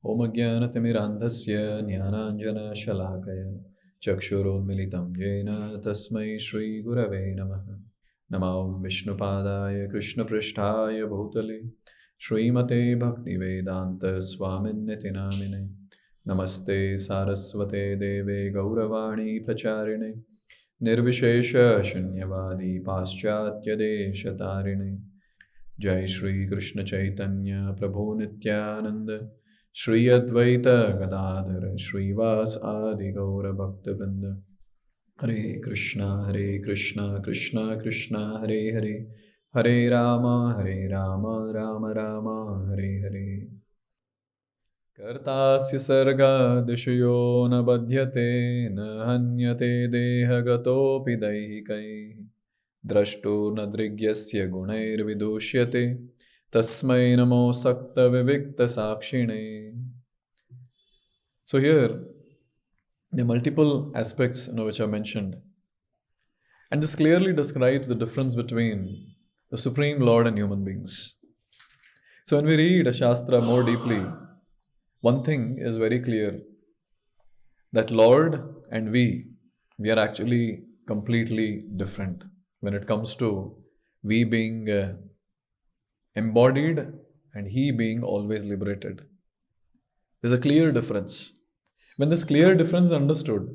Om Ajnanatimirandhasya Jnananjana Shalakaya Chakshurunmilitam Jena Tasmai Shri Gurave Namaha Namo Vishnupadaya Krishna Prishtaya Bhutale Srimate Bhaktivedanta Swaminiti Namine Namaste Saraswate Deve Gauravani Pracharine Nirvishesha Shunyavadi Paschatya Deshatarine Jai Shri Krishna Chaitanya Prabhu Nityananda Shri Advaita Gadadhara Shrivas Adi Gaura Bhakta Vrinda Hare Krishna Krishna Krishna Hare Hare Hare Rama Rama Rama Hare Hare Kartasya Sarga Dishayo Na Badhyate Na Hanyate Deha Gatopi Daihikai Drashto न दृग्यस्य गुणैर्विदुष्यते तस्मै नमो सक्ता विविक्ता साक्षिणे. So here, the multiple aspects which are mentioned, and this clearly describes the difference between the Supreme Lord and human beings. So when we read a Shastra more deeply, one thing is very clear, that Lord and we are actually completely different when it comes to we being embodied and he being always liberated. There's a clear difference. When this clear difference is understood,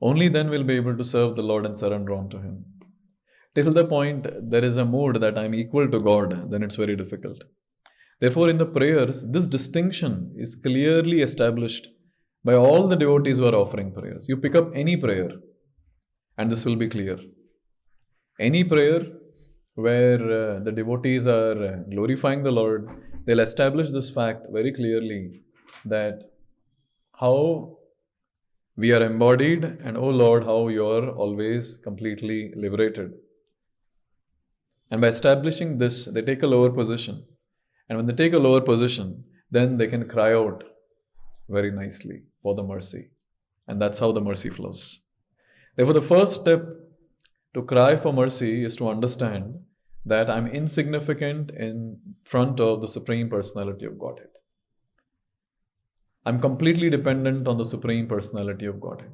only then we'll be able to serve the Lord and surrender on to him. Till the point there is a mood that I'm equal to God, then it's very difficult. Therefore, in the prayers, this distinction is clearly established by all the devotees who are offering prayers. You pick up any prayer, and this will be clear. Any prayer where the devotees are glorifying the Lord, they'll establish this fact very clearly, that how we are embodied and oh Lord, how you are always completely liberated. And by establishing this, they take a lower position. And when they take a lower position, then they can cry out very nicely for the mercy. And that's how the mercy flows. Therefore, the first step to cry for mercy is to understand that I'm insignificant in front of the Supreme Personality of Godhead. I'm completely dependent on the Supreme Personality of Godhead.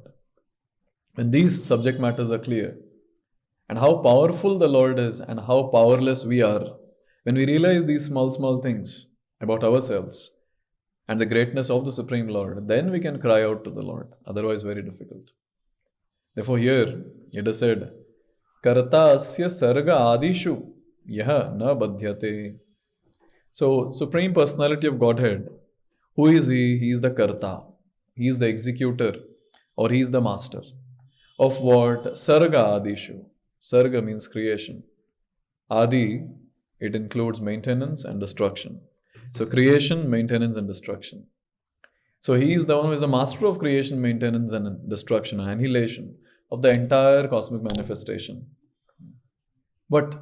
When these subject matters are clear, and how powerful the Lord is and how powerless we are, when we realize these small things about ourselves and the greatness of the Supreme Lord, then we can cry out to the Lord. Otherwise, very difficult. Therefore, here it is said, Kartasya Sarga Adishu Yaha Na Badhyate. So, Supreme Personality of Godhead, who is he? He is the Karta. He is the executor, or he is the master. Of what? Sarga Adishu. Sarga means creation. Adi, it includes maintenance and destruction. So, creation, maintenance, and destruction. So, he is the one who is the master of creation, maintenance, and destruction, annihilation of the entire cosmic manifestation. But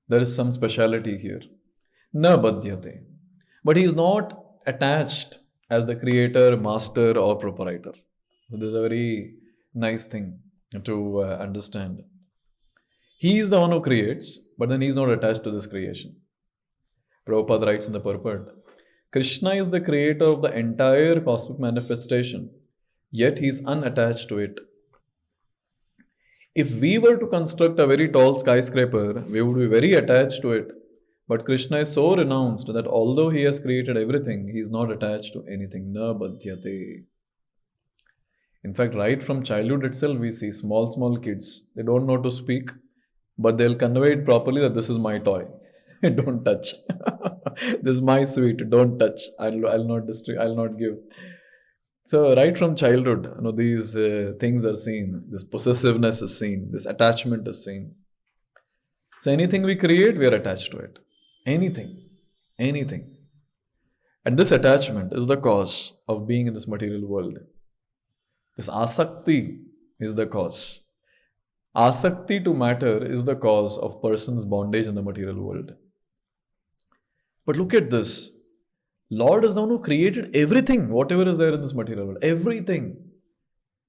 there is some speciality here. Na badhyate. But he is not attached as the creator, master, or proprietor. So this is a very nice thing to understand. He is the one who creates, but then he is not attached to this creation. Prabhupada writes in the purport, Krishna is the creator of the entire cosmic manifestation, yet he is unattached to it. If we were to construct a very tall skyscraper, we would be very attached to it. But Krishna is so renounced that although he has created everything, he is not attached to anything. Na badhyate. In fact, right from childhood itself, we see small kids. They don't know to speak, but they'll convey it properly that this is my toy. Don't touch. This is my sweet. Don't touch. I'll not give. So right from childhood, these things are seen. This possessiveness is seen. This attachment is seen. So anything we create, we are attached to it. Anything. And this attachment is the cause of being in this material world. This asakti is the cause. Asakti to matter is the cause of person's bondage in the material world. But look at this. Lord is the one who created everything, whatever is there in this material world. Everything.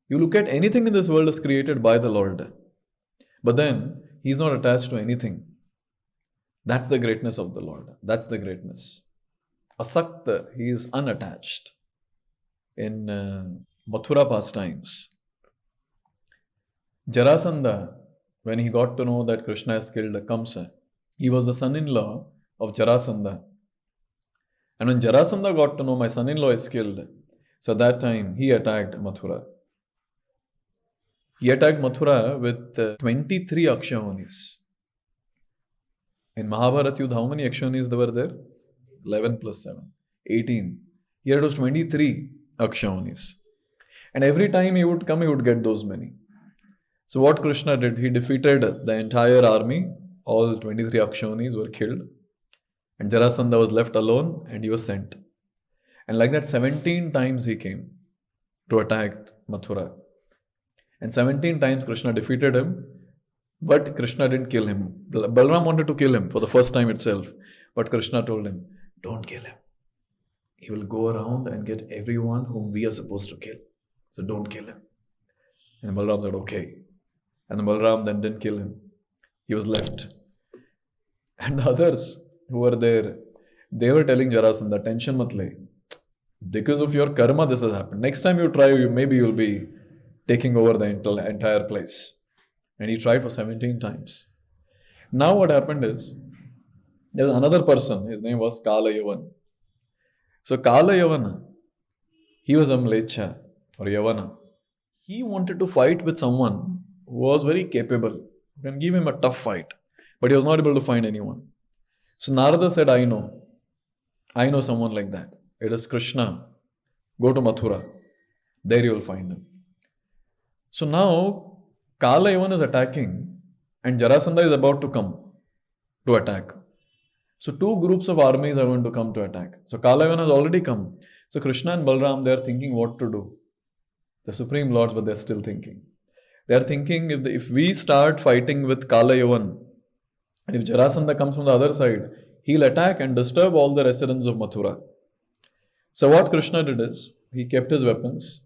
You look at anything in this world is created by the Lord. But then, He is not attached to anything. That's the greatness of the Lord. That's the greatness. Asakta, he is unattached. In Mathura pastimes, Jarasandha, when he got to know that Krishna has killed Kamsa, he was the son-in-law of Jarasandha. And when Jarasandha got to know my son-in-law is killed, so that time he attacked Mathura. He attacked Mathura with 23 Akshayonis. In Mahabharata Yudh, how many Akshayonis there were there? 11 plus 7, 18. Here it was 23 Akshayonis. And every time he would come, he would get those many. So what Krishna did, he defeated the entire army. All 23 Akshayonis were killed. And Jarasandha was left alone and he was sent. And like that, 17 times he came to attack Mathura. And 17 times Krishna defeated him, but Krishna didn't kill him. Balaram wanted to kill him for the first time itself. But Krishna told him, don't kill him. He will go around and get everyone whom we are supposed to kill. So don't kill him. And Balaram said, okay. And Balaram then didn't kill him. He was left. And the others who were there, they were telling Jarasandha, tension mat le. Because of your karma, this has happened. Next time you try, maybe you'll be taking over the entire place. And he tried for 17 times. Now what happened is, there was another person, his name was Kala Yavan. So Kala Yavana, he was a Mlecha or Yavana. He wanted to fight with someone who was very capable, who can give him a tough fight. But he was not able to find anyone. So Narada said, I know someone like that. It is Krishna. Go to Mathura. There you will find him. So now Kala Yavan is attacking and Jarasandha is about to come to attack. So two groups of armies are going to come to attack. So Kala Yavan has already come. So Krishna and Balaram, they are thinking what to do. The Supreme Lords, but they are still thinking. They are thinking if we start fighting with Kala Yavan, and if Jarasandha comes from the other side, he'll attack and disturb all the residents of Mathura. So what Krishna did is, he kept his weapons.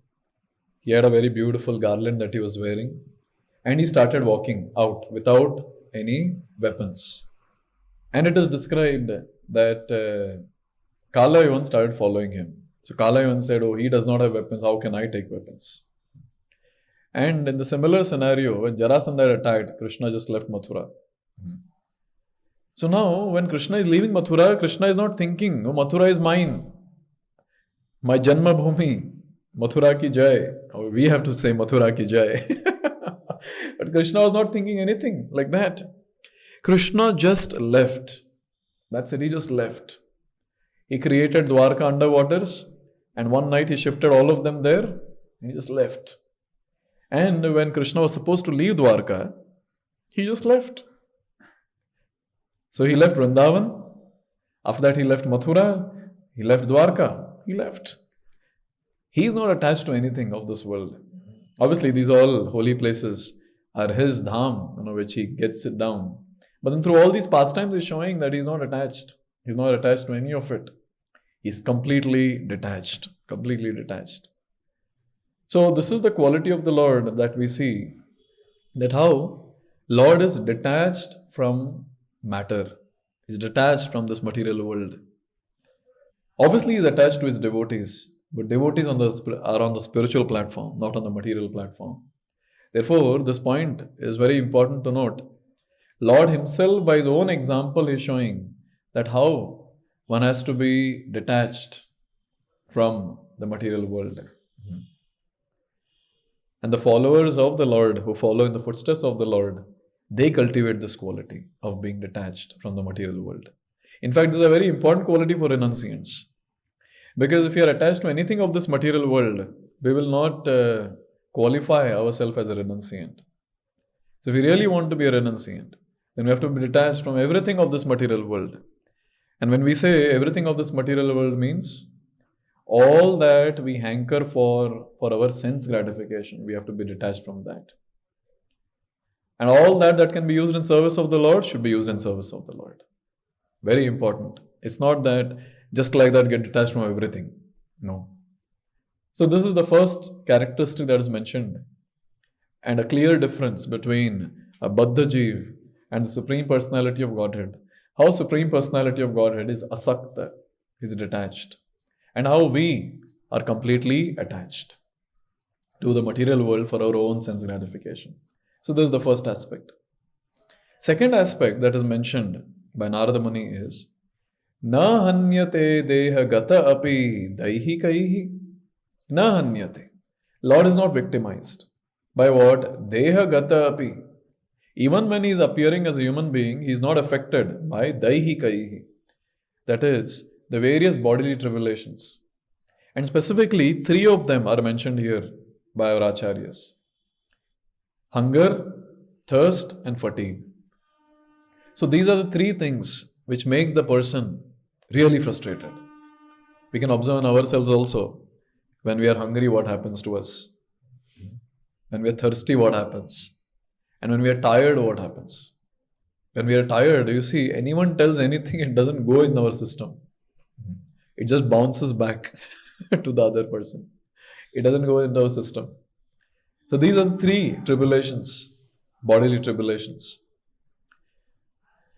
He had a very beautiful garland that he was wearing. And he started walking out without any weapons. And it is described that Kala Yavan started following him. So Kala Yavan said, oh, he does not have weapons, how can I take weapons? And in the similar scenario, when Jarasandha attacked, Krishna just left Mathura. So now, when Krishna is leaving Mathura, Krishna is not thinking, no, Mathura is mine. My Janma Bhumi, Mathura ki jai. Or we have to say Mathura ki jai. But Krishna was not thinking anything like that. Krishna just left. That's it, he just left. He created Dwarka underwaters, and one night he shifted all of them there, and he just left. And when Krishna was supposed to leave Dwarka, he just left. So he left Vrindavan. After that, he left Mathura. He left Dwarka. He left. He is not attached to anything of this world. Obviously, these all holy places are his dham, which he gets it down. But then through all these pastimes, he's showing that he's not attached. He's not attached to any of it. He's completely detached. Completely detached. So this is the quality of the Lord that we see. That how Lord is detached from matter. He's detached from this material world. Obviously, he's attached to his devotees. But devotees are on the spiritual platform, not on the material platform. Therefore, this point is very important to note. Lord himself, by his own example, is showing that how one has to be detached from the material world. And the followers of the Lord, who follow in the footsteps of the Lord, they cultivate this quality of being detached from the material world. In fact, this is a very important quality for renunciants. Because if you are attached to anything of this material world, we will not qualify ourselves as a renunciant. So if we really want to be a renunciant, then we have to be detached from everything of this material world. And when we say everything of this material world means all that we hanker for our sense gratification, we have to be detached from that. And all that can be used in service of the Lord should be used in service of the Lord. Very important. It's not that just like that get detached from everything. No. So this is the first characteristic that is mentioned. And a clear difference between a Baddha Jeev and the Supreme Personality of Godhead. How Supreme Personality of Godhead is asakta. He's detached. And how we are completely attached to the material world for our own sense gratification. So this is the first aspect. Second aspect that is mentioned by Narada Muni is Na hanyate deha gata api daihi kaihi. Na hanyate. Lord is not victimized. By what? Deha gata api. Even when he is appearing as a human being, he is not affected by daihi kaihi. That is, the various bodily tribulations. And specifically, three of them are mentioned here by our acharyas. Hunger, thirst, and fatigue. So these are the three things which makes the person really frustrated. We can observe in ourselves also. When we are hungry, what happens to us? When we are thirsty, what happens? And when we are tired, what happens? When we are tired, you see, anyone tells anything, it doesn't go in our system. It just bounces back to the other person. It doesn't go into our system. So these are three tribulations, bodily tribulations.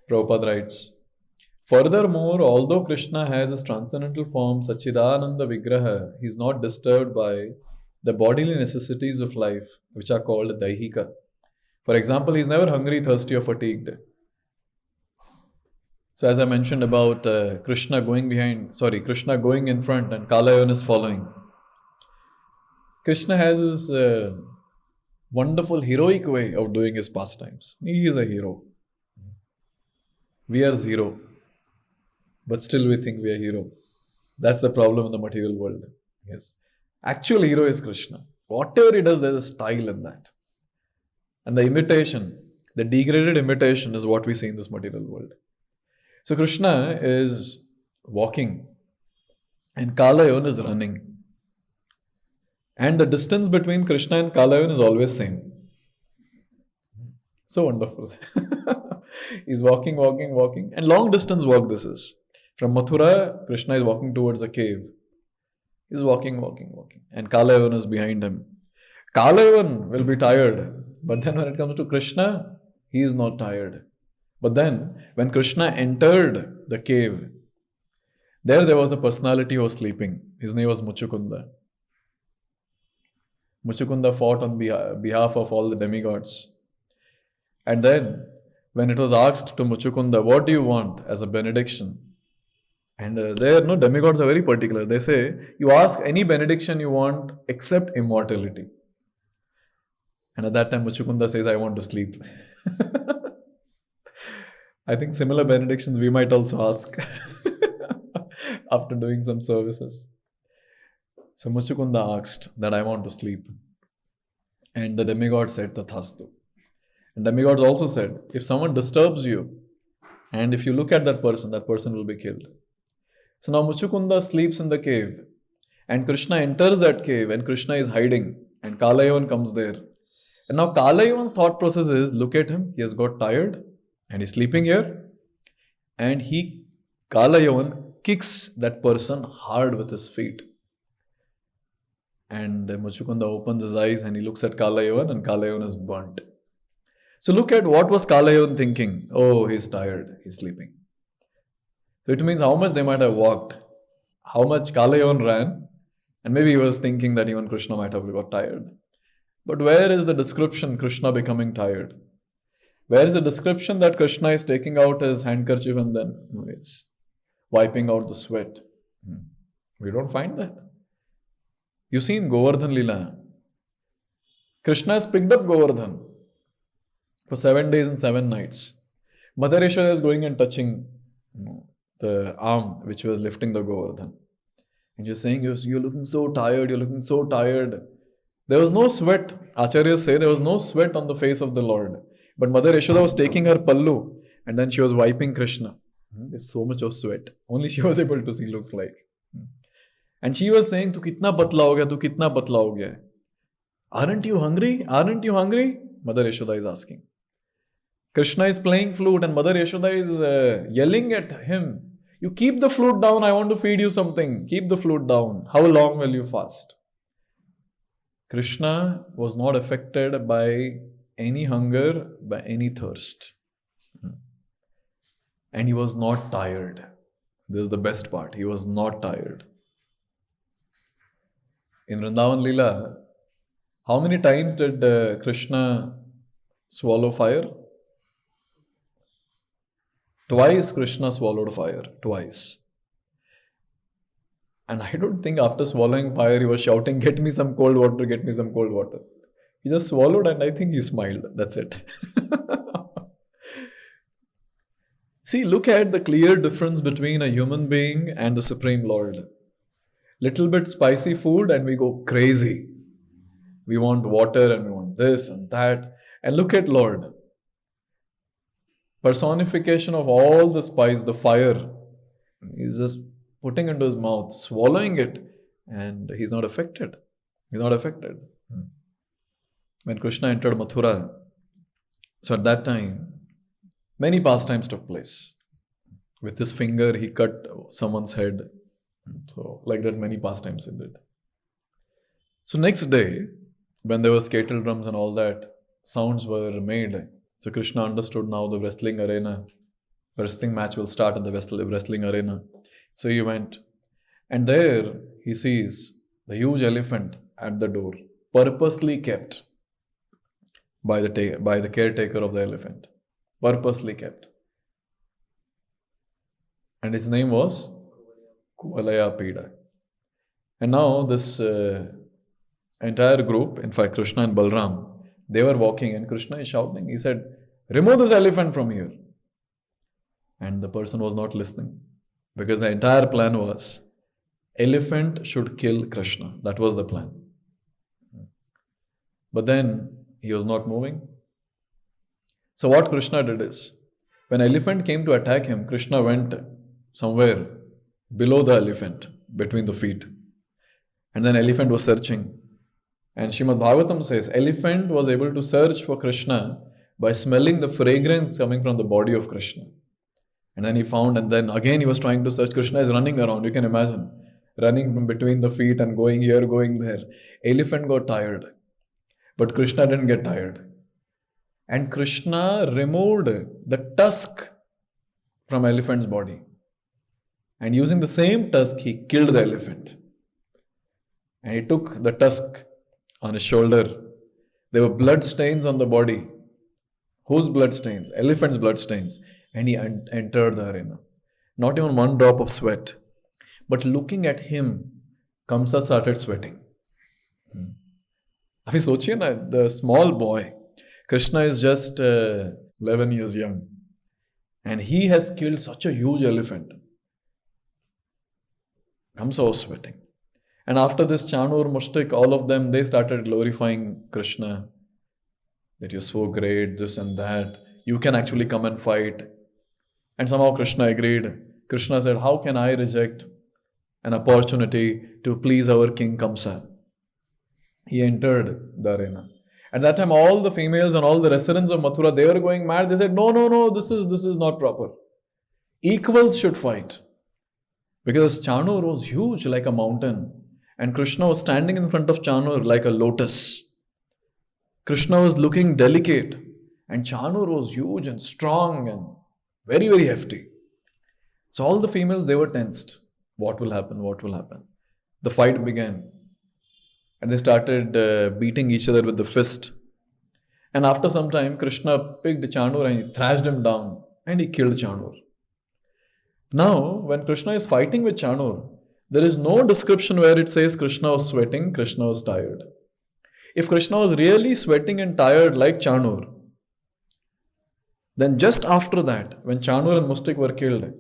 Prabhupada writes, furthermore, although Krishna has his transcendental form, Sachidananda Vigraha, he is not disturbed by the bodily necessities of life, which are called Daihika. For example, he is never hungry, thirsty, or fatigued. So as I mentioned about Krishna going in front and Kalayan is following. Krishna has his wonderful heroic way of doing his pastimes. He is a hero. We are zero. But still we think we are hero. That's the problem in the material world. Yes. Actual hero is Krishna. Whatever he does, there's a style in that. And the imitation, the degraded imitation is what we see in this material world. So Krishna is walking and Kalayan is running. And the distance between Krishna and Kalayan is always same. So wonderful. He's walking. And long distance walk this is. From Mathura, Krishna is walking towards a cave. He's walking. And Kalayan is behind him. Kalayan will be tired. But then when it comes to Krishna, he is not tired. But then when Krishna entered the cave, there was a personality who was sleeping. His name was Muchukunda. Muchukunda fought on behalf of all the demigods. And then when it was asked to Muchukunda, what do you want as a benediction? And demigods are very particular. They say, you ask any benediction you want except immortality. And at that time, Muchukunda says, I want to sleep. I think similar benedictions we might also ask after doing some services. So Muchukunda asked that I want to sleep. And the demigod said, Tathastu. And demigods also said, if someone disturbs you, and if you look at that person will be killed. So now Muchukunda sleeps in the cave. And Krishna enters that cave and Krishna is hiding. And Kalayan comes there. And now Kalayan's thought process is, look at him, he has got tired and he's sleeping here. And Kalayan kicks that person hard with his feet. And Muchukunda opens his eyes and he looks at Kalayan and Kalayan is burnt. So look at what was Kalayan thinking. Oh, he's tired, he's sleeping. So it means how much they might have walked, how much Kalayan ran, and maybe he was thinking that even Krishna might have got tired. But where is the description Krishna becoming tired? Where is the description that Krishna is taking out his handkerchief and then is wiping out the sweat? We don't find that. You see in Govardhan Leela, Krishna has picked up Govardhan for 7 days and 7 nights. Mother Yashoda is going and touching the arm which was lifting the Govardhan. And you're saying, you're looking so tired, There was no sweat. Acharyas say there was no sweat on the face of the Lord. But Mother Yashoda was taking her pallu and then she was wiping Krishna. There's so much of sweat. Only she was able to see, looks like. And she was saying, Tu kitna patla ho gaya, tu kitna patla ho gaya. Aren't you hungry? Mother Yashoda is asking. Krishna is playing flute and Mother Yashoda is yelling at him. You keep the flute down, I want to feed you something. Keep the flute down. How long will you fast? Krishna was not affected by any hunger, by any thirst. And he was not tired. This is the best part. He was not tired. In Vrindavan Leela, how many times did Krishna swallow fire? Twice Krishna swallowed fire. Twice. And I don't think after swallowing fire he was shouting, "Get me some cold water, get me some cold water." He just swallowed and I think he smiled. That's it. See, look at the clear difference between a human being and the Supreme Lord. Little bit spicy food and we go crazy. We want water and we want this and that. And look at Lord. Personification of all the spice, the fire. He's just putting into his mouth, swallowing it, and he's not affected. He's not affected. When Krishna entered Mathura, so at that time, many pastimes took place. With his finger, he cut someone's head. So, like that, many pastimes he did. So, next day, when there was kettle drums and all that, sounds were made. So, Krishna understood now the wrestling match will start in the wrestling arena. So, he went. And there, he sees the huge elephant at the door, purposely kept by the caretaker of the elephant. Purposely kept. And his name was Kuvalaya Pida. And now this entire group, in fact Krishna and Balram, they were walking and Krishna is shouting. He said, "Remove this elephant from here." And the person was not listening. Because the entire plan was, elephant should kill Krishna. That was the plan. But then he was not moving. So what Krishna did is, when elephant came to attack him, Krishna went somewhere below the elephant, between the feet. And then elephant was searching. And Srimad Bhagavatam says, elephant was able to search for Krishna by smelling the fragrance coming from the body of Krishna. And then he found, and then again he was trying to search. Krishna is running around, you can imagine. Running from between the feet and going here, going there. Elephant got tired. But Krishna didn't get tired. And Krishna removed the tusk from elephant's body. And using the same tusk, he killed the elephant. And he took the tusk on his shoulder. There were blood stains on the body. Whose blood stains? Elephant's blood stains. And he entered the arena. Not even one drop of sweat. But looking at him, Kamsa started sweating. Abhi sochiye na, the small boy, Krishna is just 11 years young. And he has killed such a huge elephant. Kamsa was sweating. And after this, Chanur, Mushtik, all of them, they started glorifying Krishna. That you're so great, this and that. You can actually come and fight. And somehow Krishna agreed. Krishna said, how can I reject an opportunity to please our king Kamsa? He entered the arena. At that time, all the females and all the residents of Mathura, they were going mad. They said, no, this is not proper. Equals should fight. Because Chanur was huge like a mountain. And Krishna was standing in front of Chanur like a lotus. Krishna was looking delicate. And Chanur was huge and strong and very, very hefty. So all the females, they were tensed. What will happen? What will happen? The fight began. And they started beating each other with the fist. And after some time, Krishna picked Chanur and he thrashed him down. And he killed Chanur. Now, when Krishna is fighting with Chanur, there is no description where it says Krishna was sweating, Krishna was tired. If Krishna was really sweating and tired like Chanur, then just after that, when Chanur and Mustik were killed,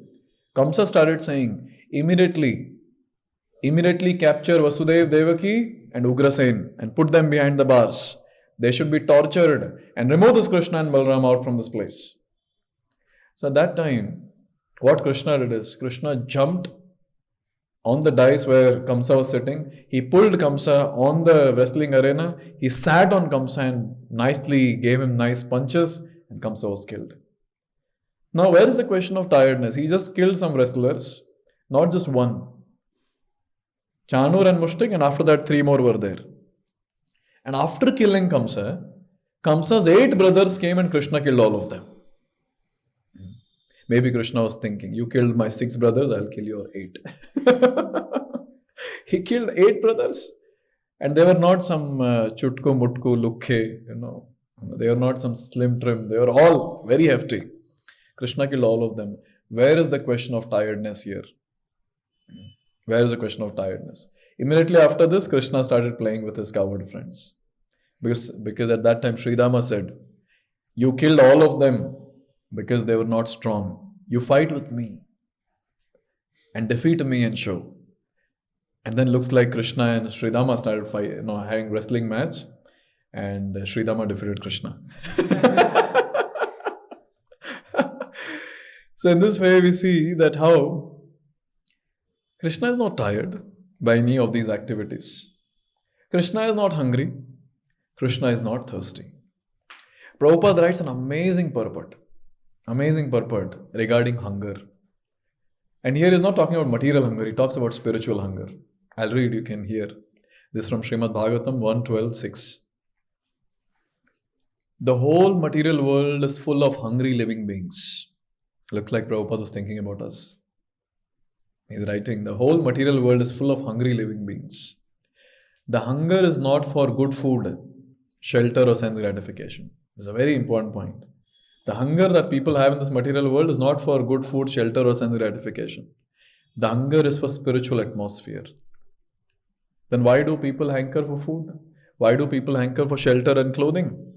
Kamsa started saying, immediately capture Vasudev, Devaki and Ugrasen and put them behind the bars. They should be tortured and remove this Krishna and Balram out from this place. So at that time, what Krishna did is, Krishna jumped on the dais where Kamsa was sitting. He pulled Kamsa on the wrestling arena. He sat on Kamsa and nicely gave him nice punches and Kamsa was killed. Now where is the question of tiredness? He just killed some wrestlers, not just one. Chanur and Mushtik, and after that 3 more were there. And after killing Kamsa, Kamsa's 8 brothers came and Krishna killed all of them. Maybe Krishna was thinking, you killed my 6 brothers, I'll kill your 8. He killed 8 brothers. And they were not some chutku mutku lukhe, They were not some slim trim. They were all very hefty. Krishna killed all of them. Where is the question of tiredness here? Where is the question of tiredness? Immediately after this, Krishna started playing with his coward friends. Because at that time, Sri Rama said, you killed all of them because they were not strong. You fight with me and defeat me and show. And then looks like Krishna and Sri Rama started having wrestling match, and Sri Rama defeated Krishna. So in this way, we see that how Krishna is not tired by any of these activities. Krishna is not hungry. Krishna is not thirsty. Prabhupada writes an amazing purport regarding hunger. And here he is not talking about material hunger, he talks about spiritual hunger. I'll read, you can hear. This from Srimad Bhagavatam 1.12.6. The whole material world is full of hungry living beings. Looks like Prabhupada was thinking about us. He's writing, the whole material world is full of hungry living beings. The hunger is not for good food, shelter or sense gratification. It's a very important point. The hunger that people have in this material world is not for good food, shelter or sense gratification. The hunger is for spiritual atmosphere. Then why do people hanker for food? Why do people hanker for shelter and clothing?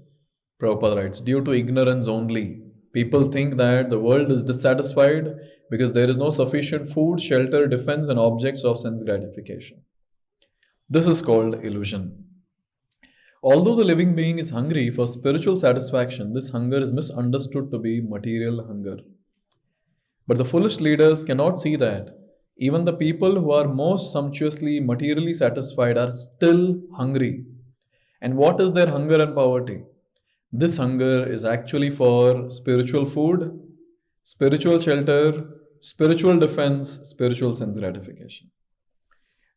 Prabhupada writes, due to ignorance only. People think that the world is dissatisfied because there is no sufficient food, shelter, defense and objects of sense gratification. This is called illusion. Although the living being is hungry for spiritual satisfaction, this hunger is misunderstood to be material hunger. But the foolish leaders cannot see that even the people who are most sumptuously materially satisfied are still hungry. And what is their hunger and poverty? This hunger is actually for spiritual food, spiritual shelter, spiritual defense, spiritual sense gratification.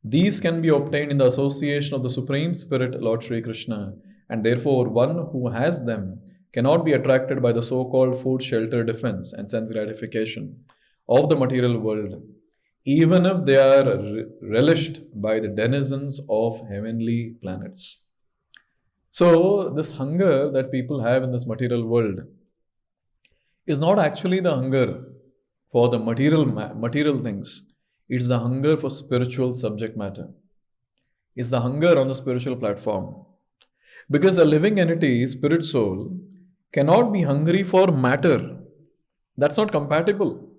These can be obtained in the association of the Supreme Spirit, Lord Sri Krishna, and therefore one who has them cannot be attracted by the so-called food, shelter, defense, and sense gratification of the material world, even if they are relished by the denizens of heavenly planets. So, this hunger that people have in this material world is not actually the hunger for the material things. It's the hunger for spiritual subject matter. It's the hunger on the spiritual platform. Because a living entity, spirit soul, cannot be hungry for matter. That's not compatible.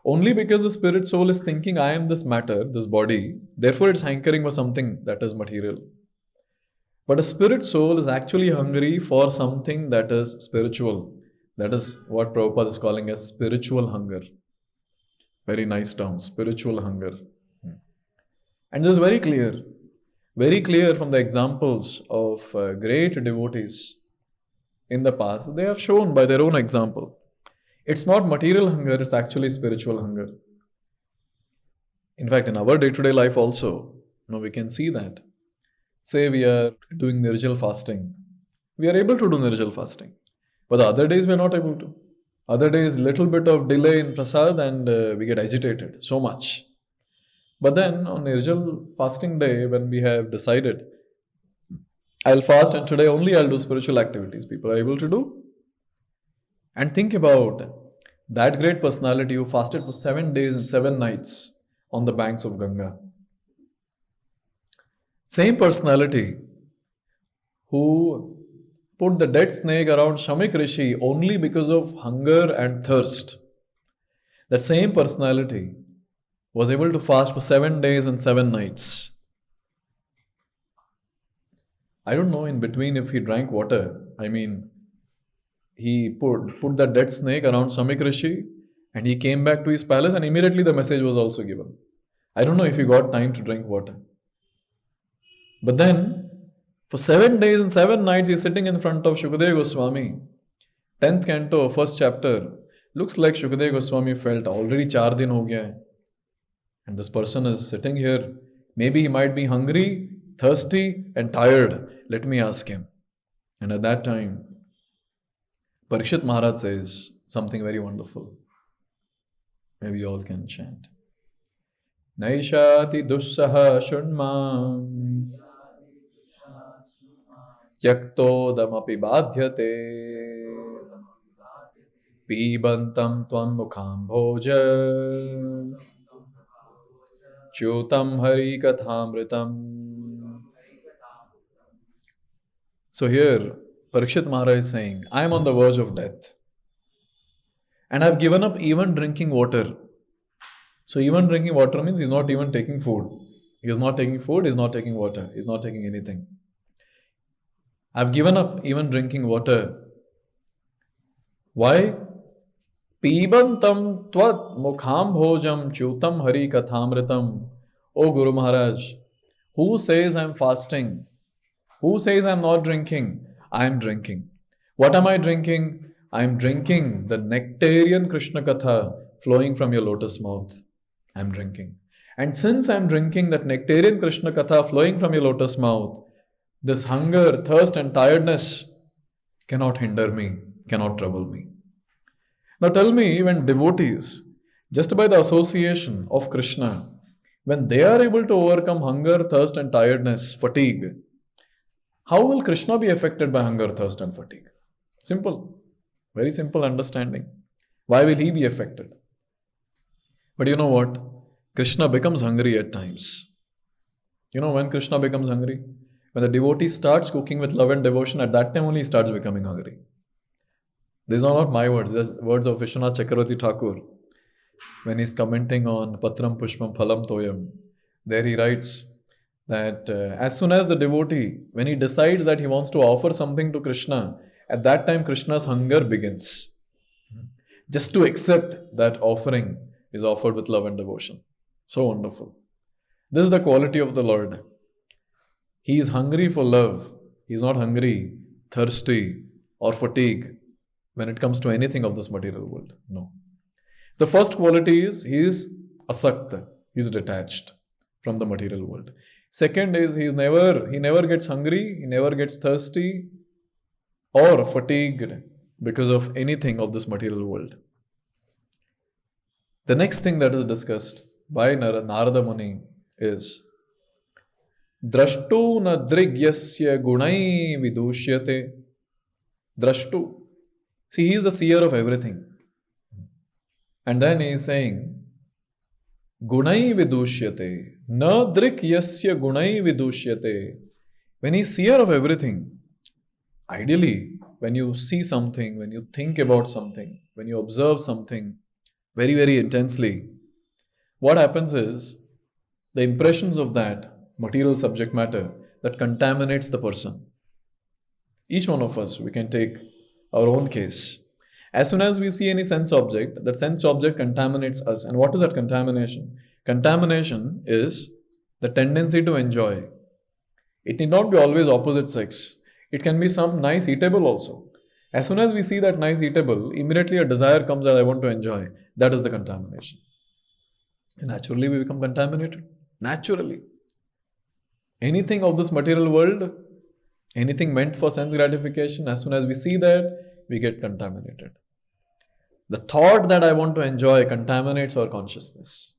Only because the spirit soul is thinking, I am this matter, this body, therefore it's hankering for something that is material. But a spirit soul is actually hungry for something that is spiritual. That is what Prabhupada is calling as spiritual hunger. Very nice term, spiritual hunger. And this is very clear from the examples of great devotees in the past. They have shown by their own example. It's not material hunger, it's actually spiritual hunger. In fact, in our day-to-day life also, we can see that. Say we are doing Nirjal fasting. We are able to do Nirjal fasting. But the other days we are not able to. Other days, little bit of delay in prasad and we get agitated so much. But then on Nirjal fasting day, when we have decided, I'll fast and today only I'll do spiritual activities, people are able to do. And think about that great personality who fasted for 7 days and 7 nights on the banks of Ganga. Same personality who put the dead snake around Shamik Rishi only because of hunger and thirst. That same personality was able to fast for 7 days and 7 nights. I don't know in between if he drank water. He put that dead snake around Shamik Rishi and he came back to his palace and immediately the message was also given. I don't know if he got time to drink water. But then, for 7 days and 7 nights, he is sitting in front of Shukadeva Goswami. 10th canto, 1st chapter. Looks like Shukadeva Goswami felt already 4 din ho gaya hai. And this person is sitting here. Maybe he might be hungry, thirsty and tired. Let me ask him. And at that time, Parikshit Maharaj says something very wonderful. Maybe you all can chant. Naishati dussaha shunmam tyaktodamapi badhyate pibantam tvam mukham bhoja Chutam Hari Kathamritam. So here, Parikshit Maharaj is saying, I am on the verge of death. And I have given up even drinking water. So even drinking water means he is not even taking food. He is not taking food, he is not taking water, he is not taking anything. I have given up even drinking water. Why? Pibantam tvat mukham bhojam chutam hari kathamritam. O Guru Maharaj, who says I am fasting? Who says I am not drinking? I am drinking. What am I drinking? I am drinking the nectarian Krishna Katha flowing from your lotus mouth. I am drinking. And since I am drinking that nectarian Krishna Katha flowing from your lotus mouth, this hunger, thirst and tiredness cannot hinder me, cannot trouble me. Now tell me, when devotees, just by the association of Krishna, when they are able to overcome hunger, thirst and tiredness, fatigue, how will Krishna be affected by hunger, thirst and fatigue? Simple. Very simple understanding. Why will he be affected? But you know what? Krishna becomes hungry at times. You know when Krishna becomes hungry? When the devotee starts cooking with love and devotion, at that time only he starts becoming hungry. These are not my words, these are words of Vishwanath Chakravarti Thakur. When he is commenting on Patram Pushpam Phalam Toyam, there he writes that as soon as the devotee, when he decides that he wants to offer something to Krishna, at that time Krishna's hunger begins. Just to accept that offering is offered with love and devotion. So wonderful. This is the quality of the Lord. He is hungry for love. He is not hungry, thirsty, or fatigued when it comes to anything of this material world. No. The first quality is he is asakta. He is detached from the material world. Second is he never gets hungry, he never gets thirsty or fatigued because of anything of this material world. The next thing that is discussed by Narada Muni is Drashtu na drigyasya gunai vidushyate. Drashtu. See, he is the seer of everything. And then he is saying, Gunai vidushyate. Na drigyasya gunai vidushyate. When he is seer of everything, ideally, when you see something, when you think about something, when you observe something very, very intensely, what happens is the impressions of that material subject matter that contaminates the person. Each one of us, we can take our own case. As soon as we see any sense object, that sense object contaminates us. And what is that contamination? Contamination is the tendency to enjoy. It need not be always opposite sex. It can be some nice eatable also. As soon as we see that nice eatable, immediately a desire comes that I want to enjoy. That is the contamination. And naturally we become contaminated. Naturally. Anything of this material world, anything meant for sense gratification, as soon as we see that, we get contaminated. The thought that I want to enjoy contaminates our consciousness.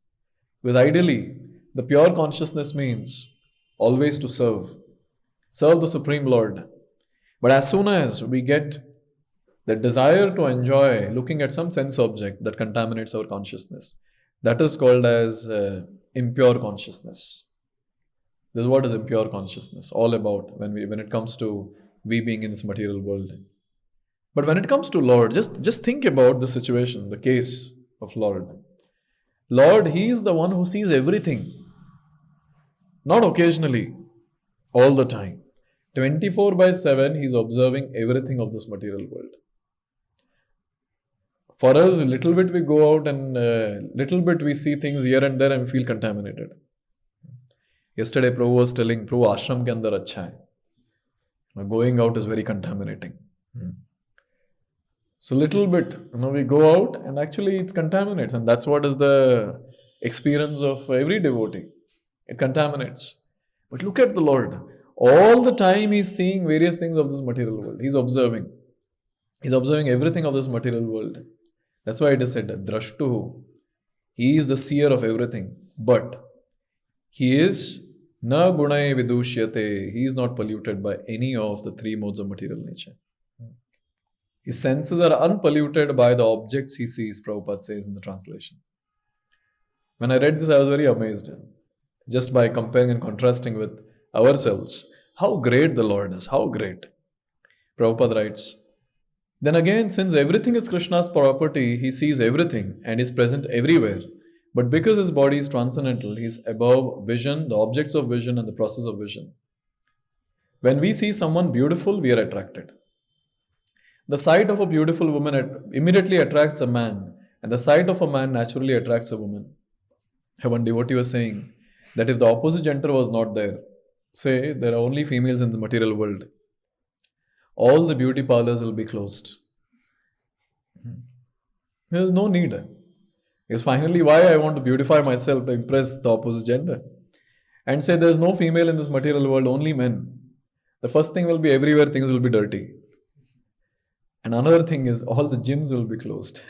Because ideally, the pure consciousness means always to serve the Supreme Lord. But as soon as we get the desire to enjoy looking at some sense object that contaminates our consciousness, that is called as impure consciousness. This is what is impure consciousness all about when it comes to we being in this material world. But when it comes to Lord, just think about the situation, the case of Lord. Lord, He is the one who sees everything. Not occasionally, all the time. 24/7, He is observing everything of this material world. For us, a little bit we go out and little bit we see things here and there and we feel contaminated. Yesterday, Prabhu was telling, Prabhu, ashram ke andar acha hai. Going out is very contaminating. So little bit, we go out and actually it contaminates, and that's what is the experience of every devotee. It contaminates. But look at the Lord. All the time He's seeing various things of this material world. He's observing. He's observing everything of this material world. That's why it is said, Drashtuhu. He is the seer of everything. But he is na gunai vidushyate. He is not polluted by any of the three modes of material nature. His senses are unpolluted by the objects he sees, Prabhupada says in the translation. When I read this, I was very amazed. Just by comparing and contrasting with ourselves, how great the Lord is, how great. Prabhupada writes, then again, since everything is Krishna's property, he sees everything and is present everywhere. But because his body is transcendental, he is above vision, the objects of vision, and the process of vision. When we see someone beautiful, we are attracted. The sight of a beautiful woman immediately attracts a man, and the sight of a man naturally attracts a woman. One devotee was saying that if the opposite gender was not there, say there are only females in the material world, all the beauty parlors will be closed. There is no need. Because finally, why I want to beautify myself to impress the opposite gender? And say there is no female in this material world, only men. The first thing will be everywhere things will be dirty. And another thing is all the gyms will be closed.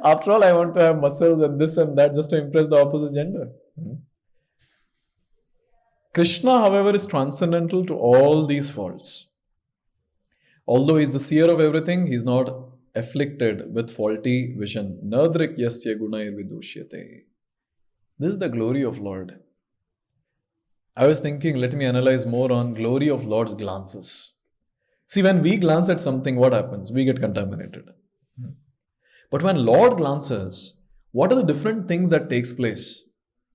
After all, I want to have muscles and this and that just to impress the opposite gender. Krishna, however, is transcendental to all these faults. Although he is the seer of everything, he is not afflicted with faulty vision. Nadrik yasya gunair vidushyate. This is the glory of Lord. I was thinking, let me analyze more on glory of Lord's glances. See, when we glance at something, what happens? We get contaminated. But when Lord glances, what are the different things that takes place?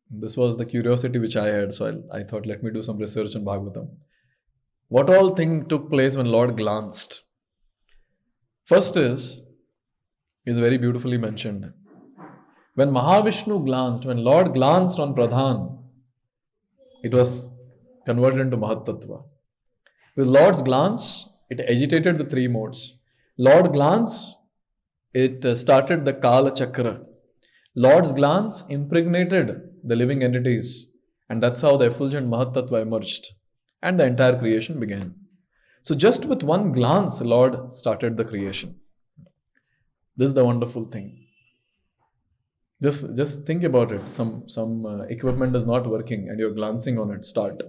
This was the curiosity which I had, so I thought, let me do some research on Bhagavatam. What all thing took place when Lord glanced? First is very beautifully mentioned. When Mahavishnu glanced, when Lord glanced on Pradhan, it was converted into Mahatattva. With Lord's glance, it agitated the three modes. Lord glance, it started the Kala Chakra. Lord's glance impregnated the living entities, and that's how the effulgent Mahatattva emerged, and the entire creation began. So just with one glance, Lord started the creation. This is the wonderful thing. Just think about it. Some equipment is not working and you're glancing on it. Start.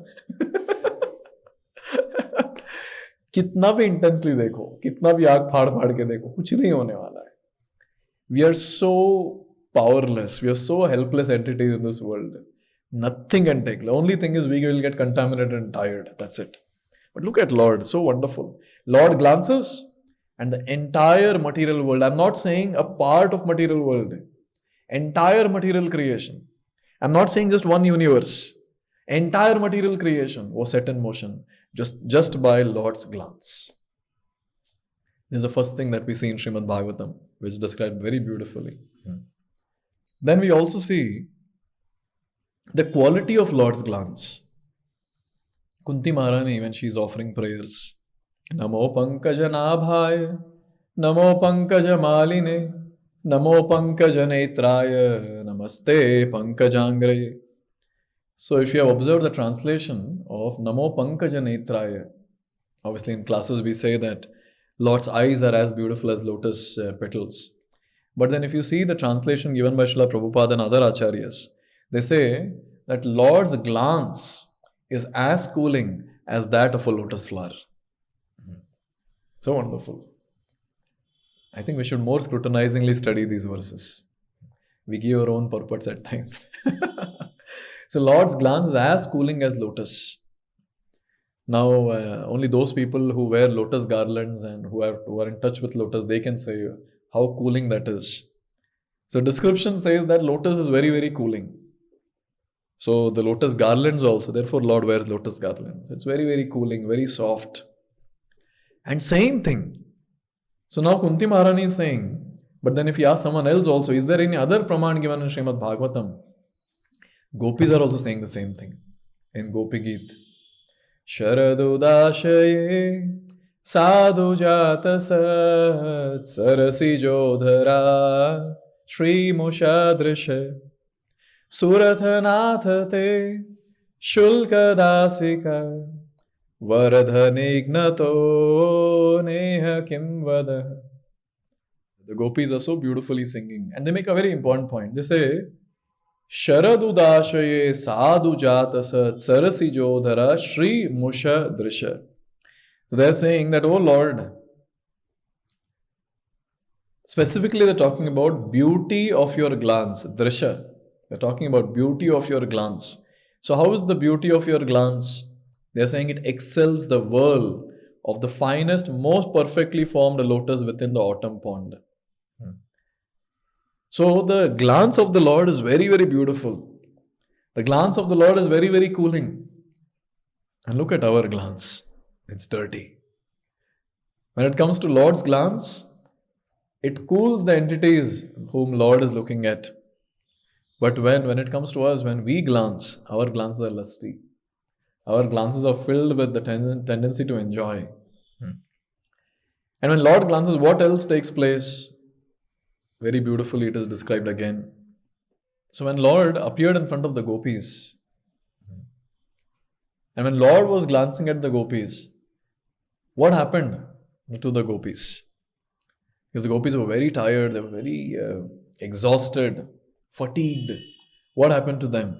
कितना भी intensely देखो, कितना भी आग फाड़ के देखो, कुछ नहीं होने वाला है. We are so powerless. We are so helpless entities in this world. Nothing can take. The only thing is we will get contaminated and tired. That's it. But look at Lord. So wonderful. Lord glances and the entire material world. I'm not saying a part of material world. Entire material creation. I'm not saying just one universe. Entire material creation was set in motion just by Lord's glance. This is the first thing that we see in Srimad Bhagavatam, which is described very beautifully. Then we also see the quality of Lord's glance. Kunti Maharani, when she is offering prayers, Namo Pankaja Nabhaya, Namo Pankaja Maline, Namo Pankaja Netraya, Namaste Pankajangre. So if you have observed the translation of Namo Pankaja Netraya, obviously in classes we say that Lord's eyes are as beautiful as lotus petals. But then if you see the translation given by Srila Prabhupada and other acharyas, they say that Lord's glance is as cooling as that of a lotus flower. So wonderful. I think we should more scrutinizingly study these verses. We give our own purports at times. So Lord's glance is as cooling as lotus. Now, only those people who wear lotus garlands and who are in touch with lotus, they can say how cooling that is. So description says that lotus is very, very cooling. So the lotus garlands also, therefore Lord wears lotus garlands. It's very, very cooling, very soft. And same thing. So now Kunti Maharani is saying, but then if you ask someone else also, is there any other praman given in Srimad Bhagavatam? Gopis are also saying the same thing in Gopi Geet. Sharadudashaye sadhu jata sat sarasi jodhara shri mushadrisha surathanatha shulka dasika varadhanignato neha kim vada. The gopis are so beautifully singing. And they make a very important point. They say, Sharadudashaye sadhu jatasat sarasi jodhara shri musha drisha. So they're saying that, oh Lord, specifically they're talking about beauty of your glance, drisha. They're talking about beauty of your glance. So how is the beauty of your glance? They're saying it excels the whirl of the finest, most perfectly formed lotus within the autumn pond. So the glance of the Lord is very, very beautiful. The glance of the Lord is very, very cooling. And look at our glance. It's dirty. When it comes to Lord's glance, it cools the entities whom Lord is looking at. But when it comes to us, when we glance, our glances are lusty. Our glances are filled with the tendency to enjoy. And when Lord glances, what else takes place? Very beautifully it is described again. So when Lord appeared in front of the gopis, and when Lord was glancing at the gopis, what happened to the gopis? Because the gopis were very tired, they were very exhausted, fatigued. What happened to them?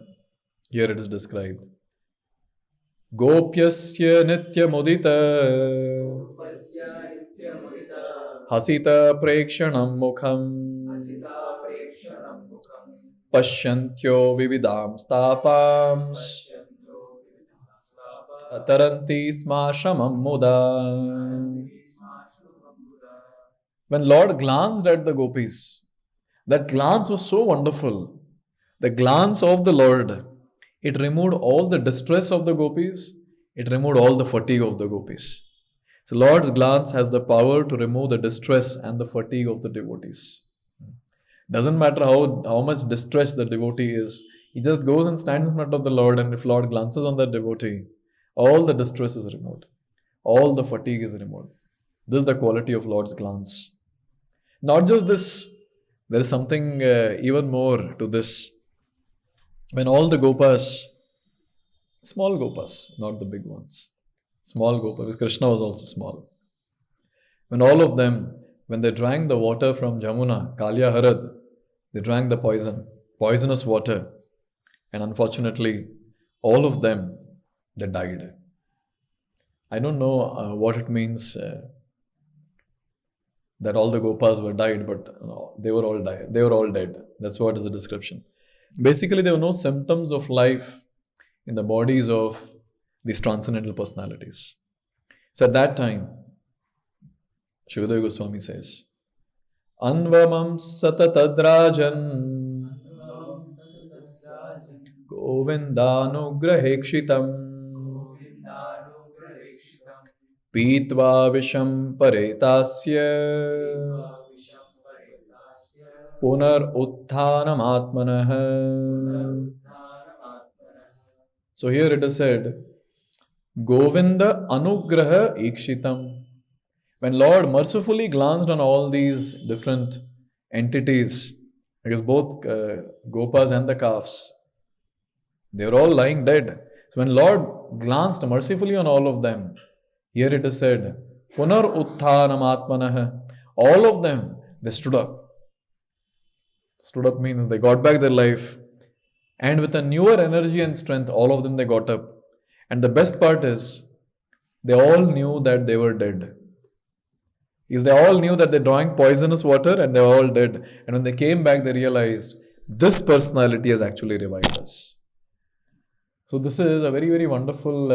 Here it is described. Gopyasya nitya mudita hasita prekshanam mukham pashyantyo vividam stapam taranti smashamam muda. When Lord glanced at the gopis, that glance was so wonderful. The glance of the Lord, it removed all the distress of the gopis, it removed all the fatigue of the gopis. So Lord's glance has the power to remove the distress and the fatigue of the devotees. Doesn't matter how much distress the devotee is, he just goes and stands in front of the Lord, and if Lord glances on that devotee, all the distress is removed, all the fatigue is removed. This is the quality of Lord's glance. Not just this, there is something even more to this. When all the gopas, small gopas, not the big ones, small gopas, Krishna was also small. When all of them, when they drank the water from Jamuna, Kalya Harad, they drank the poisonous water. And unfortunately, all of them, they died. I don't know what it means that all the gopas were died, but they were all died. They were all dead. That's what is the description. Basically, there were no symptoms of life in the bodies of these transcendental personalities. So at that time, Shukadeva Goswami says, Anvamam satatadrajan Govindanugrahekshitam Pitva visham paretasya Punar utthanam atmanah. So here it is said, Govinda anugraha ikshitam. When Lord mercifully glanced on all these different entities, because both gopas and the calves, they were all lying dead. So when Lord glanced mercifully on all of them, here it is said, Punar utthanam atmanah. All of them, they stood up. Stood up means they got back their life, and with a newer energy and strength, all of them they got up. And the best part is, they all knew that they were dead. Because they all knew that they drank poisonous water and they were all dead. And when they came back, they realized this personality has actually revived us. So this is a very, very wonderful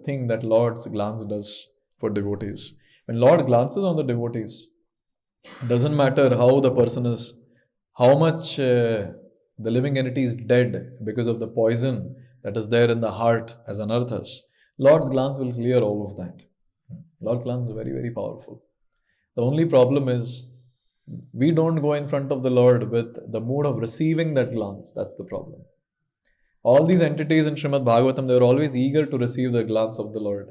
thing that Lord's glance does for devotees. When Lord glances on the devotees, it doesn't matter how the person is, how much the living entity is dead because of the poison that is there in the heart as anarthas. Lord's glance will clear all of that. Lord's glance is very, very powerful. The only problem is we don't go in front of the Lord with the mood of receiving that glance. That's the problem. All these entities in Srimad Bhagavatam, they were always eager to receive the glance of the Lord,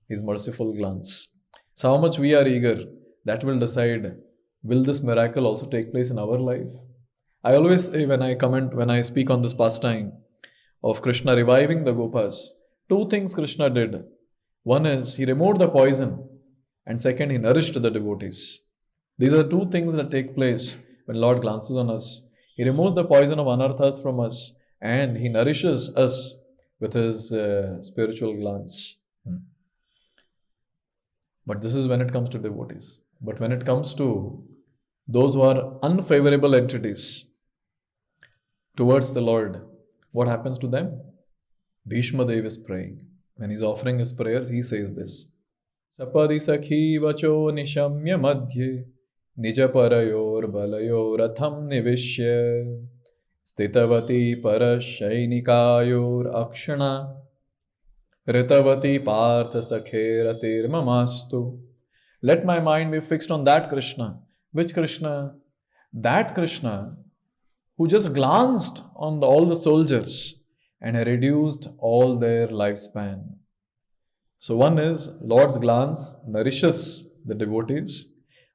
His merciful glance. So how much we are eager, that will decide, will this miracle also take place in our life? I always say when I speak on this pastime of Krishna reviving the gopas, two things Krishna did. One is, He removed the poison, and second, He nourished the devotees. These are two things that take place when Lord glances on us. He removes the poison of anarthas from us and He nourishes us with His spiritual glance. But this is when it comes to devotees. But when it comes to those who are unfavorable entities towards the Lord, what happens to them? Bhishma Dev is praying. When he's offering his prayers, he says this. Sapadi sakhi vacho nishamya madhye nijaparayor balayor ratham nivishya stitavati parashainikayor akshana ritavati partha sakhe mamastu. Let my mind be fixed on that Krishna. Which Krishna? That Krishna who just glanced on all the soldiers and reduced all their lifespan. So one is Lord's glance nourishes the devotees,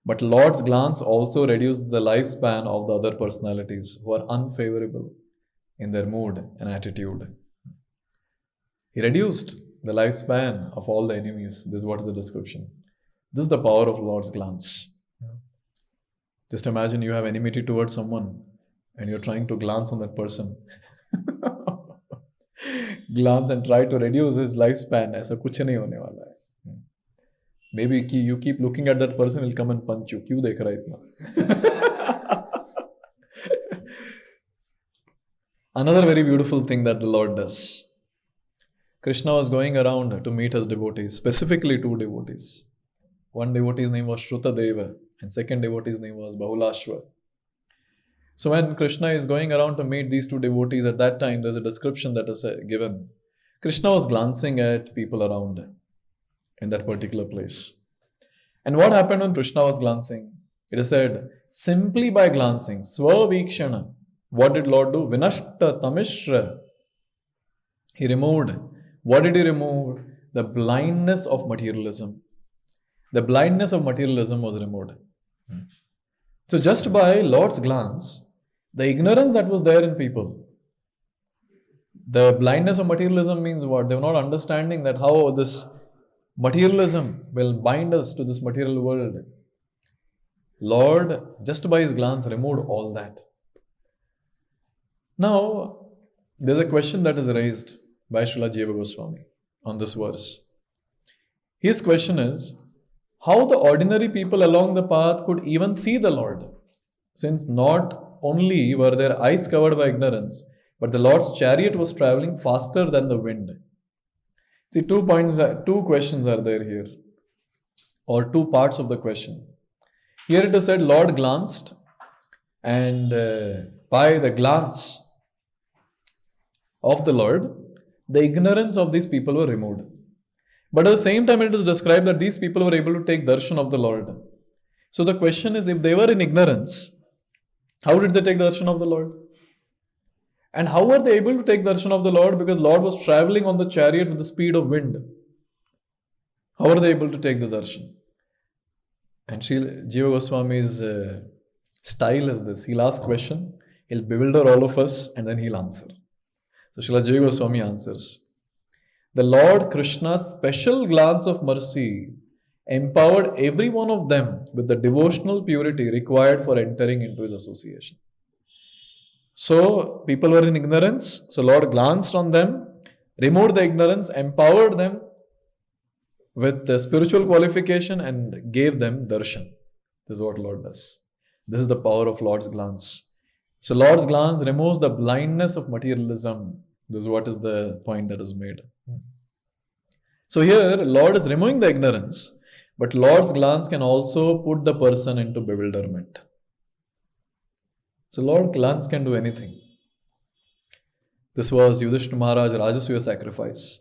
but Lord's glance also reduces the lifespan of the other personalities who are unfavorable in their mood and attitude. He reduced the lifespan of all the enemies. This is what is the description. This is the power of Lord's glance. Just imagine you have enmity towards someone and you're trying to glance on that person. Glance and try to reduce his lifespan. ऐसा कुछ नहीं होने वाला है. Maybe you keep looking at that person, he'll come and punch you. क्यों देख रहा है इतना? Another very beautiful thing that the Lord does. Krishna was going around to meet his devotees, specifically two devotees. One devotee's name was Shrutadeva and second devotee's name was Bahulashva. So when Krishna is going around to meet these two devotees, at that time there's a description that is given. Krishna was glancing at people around in that particular place. And what happened when Krishna was glancing? It is said, simply by glancing, Swavikshana, what did Lord do? Vinashta Tamishra. He removed. What did He remove? The blindness of materialism. The blindness of materialism was removed. So just by Lord's glance, the ignorance that was there in people, the blindness of materialism means what? They were not understanding that how this materialism will bind us to this material world. Lord, just by His glance, removed all that. Now, there's a question that is raised by Srila Jiva Goswami on this verse. His question is, how the ordinary people along the path could even see the Lord, since not only were their eyes covered by ignorance, but the Lord's chariot was traveling faster than the wind. See, two questions are there here, or two parts of the question. Here it is said, Lord glanced, and by the glance of the Lord, the ignorance of these people were removed. But at the same time, it is described that these people were able to take darshan of the Lord. So the question is, if they were in ignorance, how did they take darshan of the Lord? And how were they able to take darshan of the Lord? Because Lord was traveling on the chariot with the speed of wind. How are they able to take the darshan? And Jiva Goswami's style is this. He'll ask question, he'll bewilder all of us, and then he'll answer. So Srila Jiva Goswami answers. The Lord Krishna's special glance of mercy empowered every one of them with the devotional purity required for entering into His association. So, people were in ignorance. So, Lord glanced on them, removed the ignorance, empowered them with the spiritual qualification and gave them darshan. This is what Lord does. This is the power of Lord's glance. So, Lord's glance removes the blindness of materialism. This is what is the point that is made. So here, Lord is removing the ignorance, but Lord's glance can also put the person into bewilderment. So Lord's glance can do anything. This was Yudhishthira Maharaj Rajasuya sacrifice.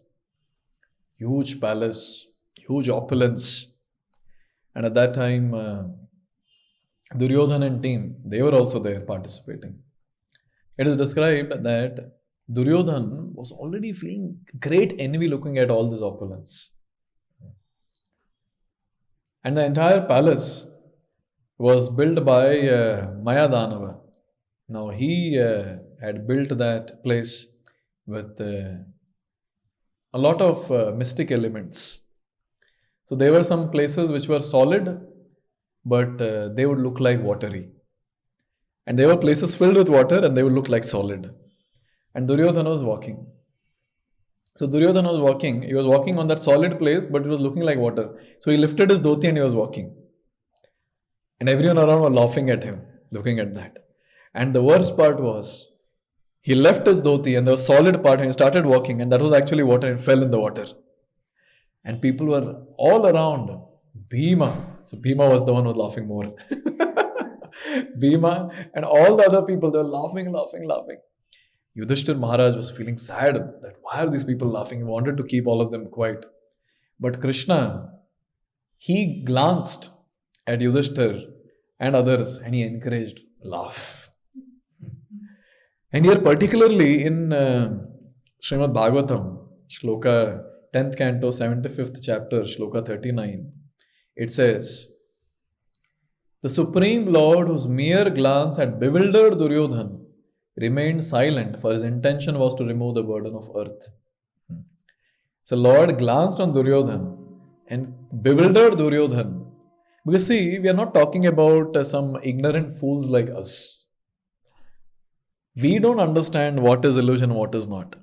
Huge palace, huge opulence. And at that time, Duryodhana and team, they were also there participating. It is described that Duryodhana was already feeling great envy looking at all this opulence. And the entire palace was built by Mayadanava. Now he had built that place with a lot of mystic elements. So there were some places which were solid but they would look like watery. And there were places filled with water and they would look like solid. And Duryodhana was walking. So Duryodhana was walking. He was walking on that solid place, but it was looking like water. So he lifted his dhoti and he was walking. And everyone around was laughing at him, looking at that. And the worst part was, he left his dhoti and there was solid part and he started walking, and that was actually water and fell in the water. And people were all around. Bhima. So Bhima was the one who was laughing more. Bhima and all the other people, they were laughing. Yudhishthir Maharaj was feeling sad that why are these people laughing? He wanted to keep all of them quiet. But Krishna, he glanced at Yudhishthir and others and he encouraged, laugh. And here particularly in Srimad Bhagavatam, Shloka 10th canto, 75th chapter, Shloka 39, it says, the Supreme Lord, whose mere glance had bewildered Duryodhana, remained silent, for his intention was to remove the burden of earth. So Lord glanced on Duryodhana and bewildered Duryodhana. Because see, we are not talking about some ignorant fools like us. We don't understand what is illusion and what is not.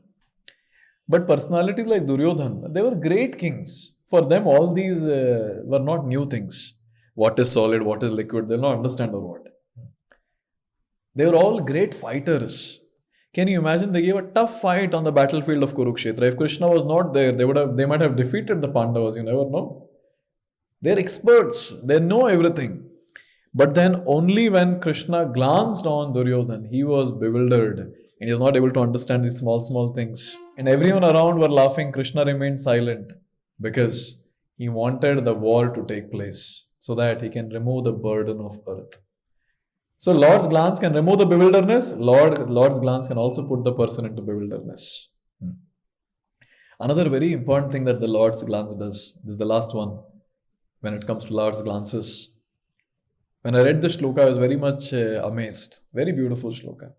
But personalities like Duryodhana, they were great kings. For them, all these were not new things. What is solid, what is liquid, they'll not understand or what. They were all great fighters. Can you imagine? They gave a tough fight on the battlefield of Kurukshetra. If Krishna was not there, they might have defeated the Pandavas. You never know. They're experts. They know everything. But then only when Krishna glanced on Duryodhana, he was bewildered and he was not able to understand these small things. And everyone around were laughing. Krishna remained silent because he wanted the war to take place so that he can remove the burden of earth. So Lord's glance can remove the bewilderness. Lord's glance can also put the person into bewilderness. Another very important thing that the Lord's glance does, this is the last one, when it comes to Lord's glances. When I read the shloka, I was very much amazed. Very beautiful shloka.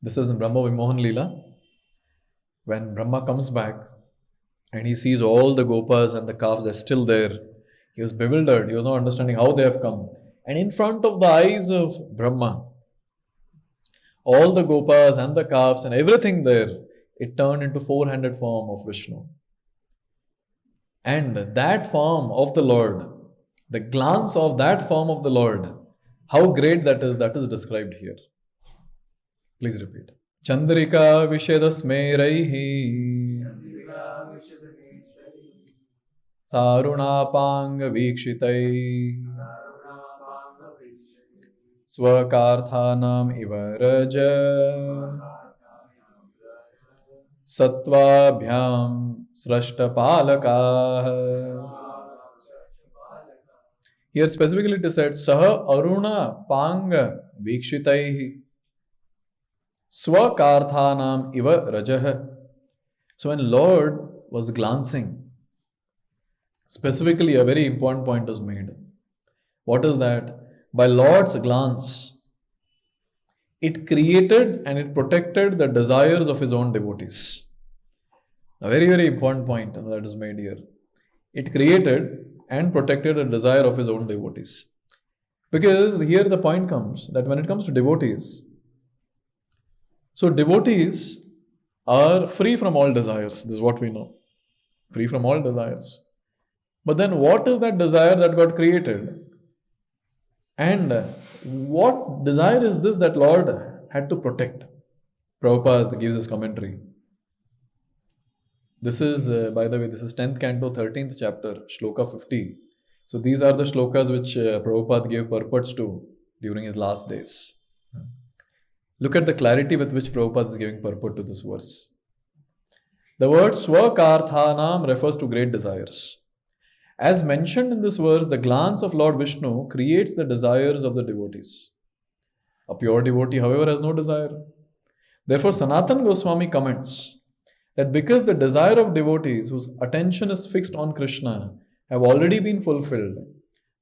This is in Brahma Vimohan Leela. When Brahma comes back and he sees all the gopas and the calves, they're still there. He was bewildered. He was not understanding how they have come. And in front of the eyes of Brahma, all the gopas and the calves and everything there, it turned into four-handed form of Vishnu. And that form of the Lord, the glance of that form of the Lord, how great that is described here. Please repeat. Chandrika Vishedasmeraihi Sarunapanga Vikshitai Swakarthanam Ivaraja Sattvabhyam Srashtapalaka. Here specifically it is said, Saha Aruna Panga Vikshitai Swakarthanam Iva Rajah. So when Lord was glancing, specifically a very important point is made. What is that? By Lord's glance, it created and it protected the desires of his own devotees. A very, very important point that is made here. It created and protected the desire of his own devotees. Because here the point comes that when it comes to devotees, so devotees are free from all desires. This is what we know. Free from all desires. But then what is that desire that got created? And what desire is this that Lord had to protect? Prabhupada gives his commentary. This is, by the way, this is 10th canto, 13th chapter, Shloka 50. So these are the shlokas which Prabhupada gave purports to during his last days. Look at the clarity with which Prabhupada is giving purport to this verse. The word Swakarthanam refers to great desires. As mentioned in this verse, the glance of Lord Vishnu creates the desires of the devotees. A pure devotee, however, has no desire. Therefore, Sanatana Goswami comments that because the desire of devotees whose attention is fixed on Krishna have already been fulfilled,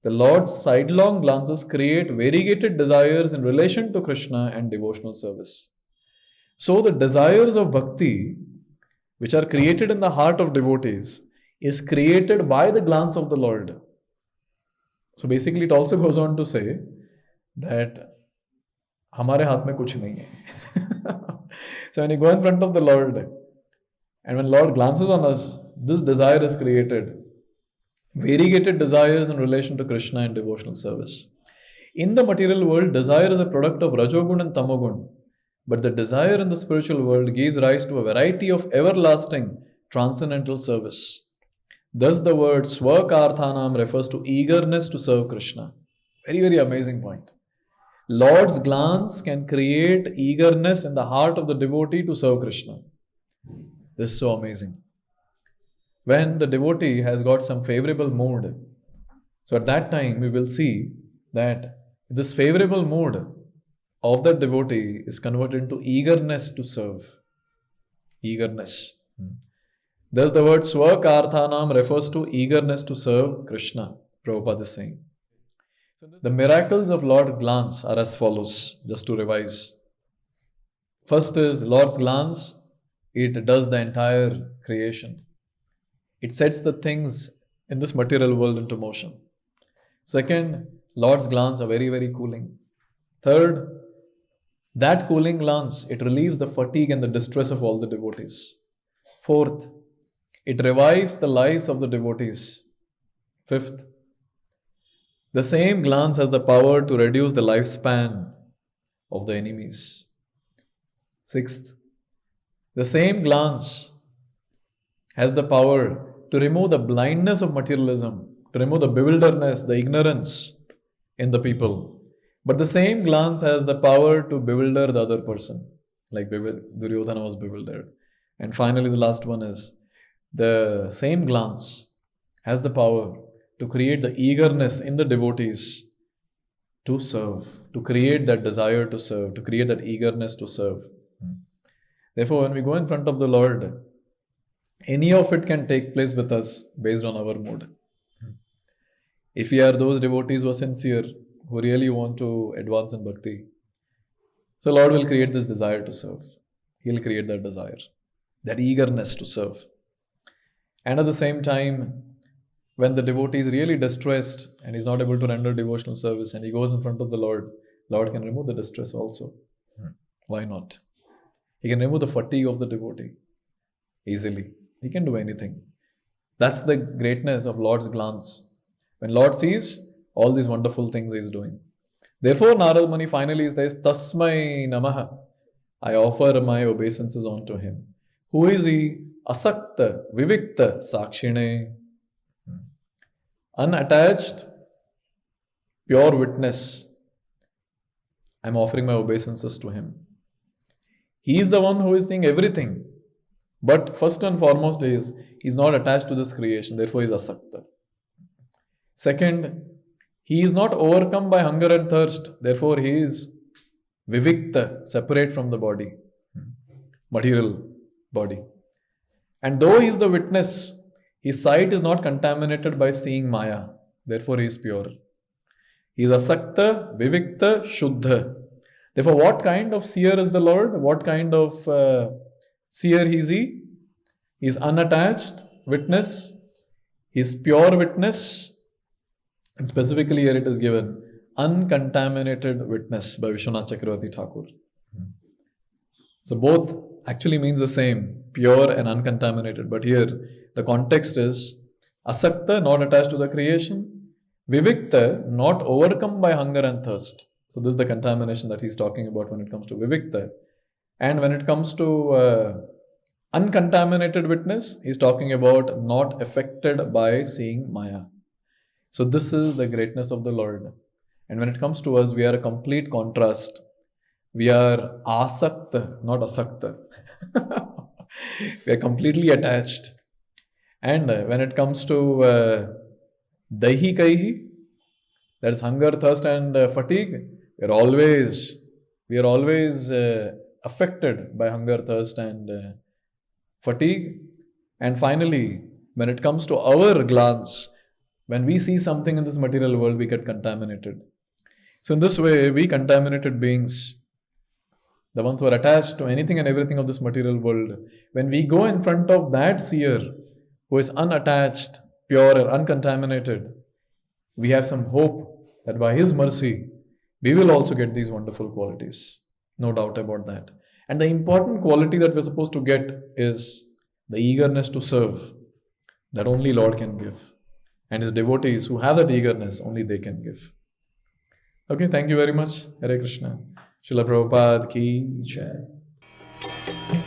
the Lord's sidelong glances create variegated desires in relation to Krishna and devotional service. So the desires of bhakti, which are created in the heart of devotees, is created by the glance of the Lord. So basically it also goes on to say that हमारे हाथ में कुछ नहीं है. So when you go in front of the Lord, and when Lord glances on us, this desire is created. Variegated desires in relation to Krishna and devotional service. In the material world, desire is a product of Rajogun and Tamogun. But the desire in the spiritual world gives rise to a variety of everlasting transcendental service. Thus, the word Swakarthanam refers to eagerness to serve Krishna. Very, very amazing point. Lord's glance can create eagerness in the heart of the devotee to serve Krishna. This is so amazing. When the devotee has got some favorable mood, so at that time we will see that this favorable mood of that devotee is converted into eagerness to serve. Eagerness. Thus the word Swakarthanam refers to eagerness to serve Krishna, Prabhupada is saying. The miracles of Lord's glance are as follows, just to revise. First is Lord's glance, it does the entire creation. It sets the things in this material world into motion. Second, Lord's glance are very, very cooling. Third, that cooling glance, it relieves the fatigue and the distress of all the devotees. Fourth, it revives the lives of the devotees. Fifth, the same glance has the power to reduce the lifespan of the enemies. Sixth, the same glance has the power to remove the blindness of materialism, to remove the bewilderness, the ignorance in the people. But the same glance has the power to bewilder the other person, like Duryodhana was bewildered. And finally, the last one is the same glance has the power to create the eagerness in the devotees to serve, to create that desire to serve, to create that eagerness to serve. Therefore, when we go in front of the Lord, any of it can take place with us based on our mood. If we are those devotees who are sincere, who really want to advance in bhakti, so Lord will create this desire to serve. He'll create that desire, that eagerness to serve. And at the same time, when the devotee is really distressed and is not able to render devotional service and he goes in front of the Lord, Lord can remove the distress also. Why not? He can remove the fatigue of the devotee easily. He can do anything. That's the greatness of Lord's glance. When Lord sees all these wonderful things He is doing. Therefore, Narad Muni finally says, Tasmai Namaha. I offer my obeisances unto Him. Who is He? Asakta, Vivikta, Sakshine. Unattached, pure witness. I'm offering my obeisances to Him. He is the one who is seeing everything. But first and foremost is, He is not attached to this creation, therefore He is asakta. Second, He is not overcome by hunger and thirst, therefore He is vivikta, separate from the body, material body. And though He is the witness, His sight is not contaminated by seeing Maya, therefore He is pure. He is asakta, vivikta, shuddha. Therefore, what kind of seer is the Lord? What kind of seer is He? He is unattached witness. He is pure witness. And specifically here it is given, uncontaminated witness by Vishwanath Chakravarti Thakur. So both actually means the same, pure and uncontaminated. But here the context is asakta, not attached to the creation. Vivikta, not overcome by hunger and thirst. So this is the contamination that he's talking about when it comes to vivikta. And when it comes to uncontaminated witness, he's talking about not affected by seeing Maya. So this is the greatness of the Lord. And when it comes to us, we are a complete contrast. We are asakta, not asakta. We are completely attached. And when it comes to dahi kaihi, that is hunger, thirst and fatigue, we are always affected by hunger, thirst and fatigue. And finally, when it comes to our glance, when we see something in this material world, we get contaminated. So in this way, we contaminated beings, the ones who are attached to anything and everything of this material world, when we go in front of that seer who is unattached, pure and uncontaminated, we have some hope that by His mercy, we will also get these wonderful qualities. No doubt about that. And the important quality that we're supposed to get is the eagerness to serve that only Lord can give. And His devotees who have that eagerness, only they can give. Okay, thank you very much. Hare Krishna. Srila Prabhupada ki jai.